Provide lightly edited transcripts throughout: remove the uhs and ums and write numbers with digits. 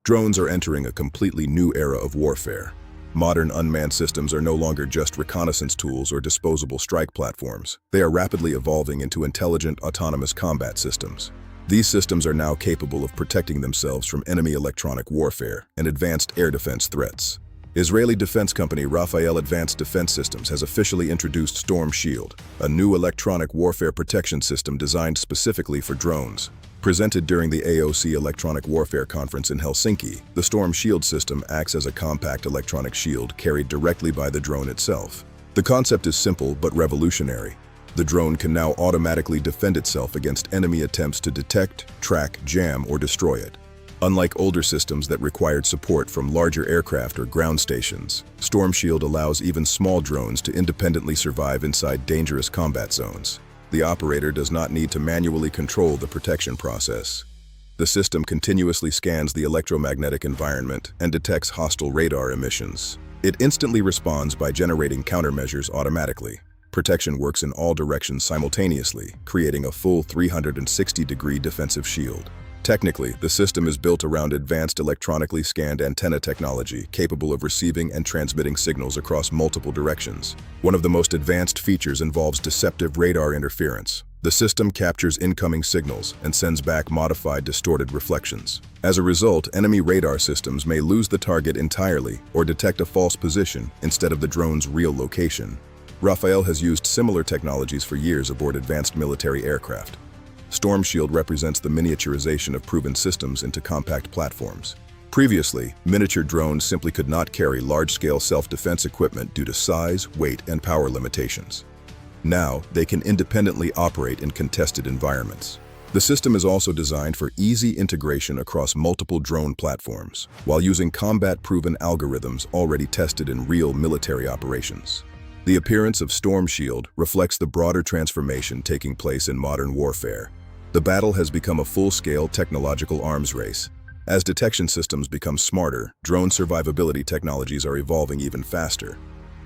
Drones are entering a completely new era of warfare. Modern unmanned systems are no longer just reconnaissance tools or disposable strike platforms. They are rapidly evolving into intelligent, autonomous combat systems. These systems are now capable of protecting themselves from enemy electronic warfare and advanced air defense threats. Israeli defense company Rafael Advanced Defense Systems has officially introduced Storm Shield, a new electronic warfare protection system designed specifically for drones. Presented during the AOC Electronic Warfare Conference in Helsinki, the Storm Shield system acts as a compact electronic shield carried directly by the drone itself. The concept is simple but revolutionary. The drone can now automatically defend itself against enemy attempts to detect, track, jam, or destroy it. Unlike older systems that required support from larger aircraft or ground stations, Storm Shield allows even small drones to independently survive inside dangerous combat zones. The operator does not need to manually control the protection process. The system continuously scans the electromagnetic environment and detects hostile radar emissions. It instantly responds by generating countermeasures automatically. Protection works in all directions simultaneously, creating a full 360-degree defensive shield. Technically, the system is built around advanced electronically scanned antenna technology capable of receiving and transmitting signals across multiple directions. One of the most advanced features involves deceptive radar interference. The system captures incoming signals and sends back modified, distorted reflections. As a result, enemy radar systems may lose the target entirely or detect a false position instead of the drone's real location. Rafael has used similar technologies for years aboard advanced military aircraft. Storm Shield represents the miniaturization of proven systems into compact platforms. Previously, miniature drones simply could not carry large-scale self-defense equipment due to size, weight, and power limitations. Now, they can independently operate in contested environments. The system is also designed for easy integration across multiple drone platforms, while using combat-proven algorithms already tested in real military operations. The appearance of Storm Shield reflects the broader transformation taking place in modern warfare. The battle has become a full-scale technological arms race. As detection systems become smarter, drone survivability technologies are evolving even faster.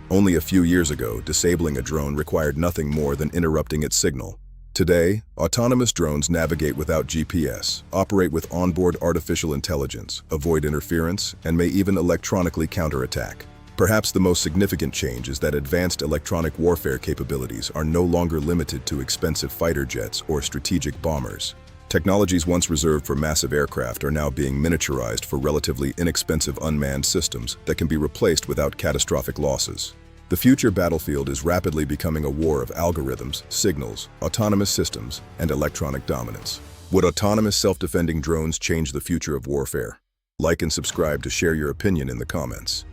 Only a few years ago, disabling a drone required nothing more than interrupting its signal. Today, autonomous drones navigate without GPS, operate with onboard artificial intelligence, avoid interference, and may even electronically counterattack. Perhaps the most significant change is that advanced electronic warfare capabilities are no longer limited to expensive fighter jets or strategic bombers. Technologies once reserved for massive aircraft are now being miniaturized for relatively inexpensive unmanned systems that can be replaced without catastrophic losses. The future battlefield is rapidly becoming a war of algorithms, signals, autonomous systems, and electronic dominance. Would autonomous self-defending drones change the future of warfare? Like and subscribe to share your opinion in the comments.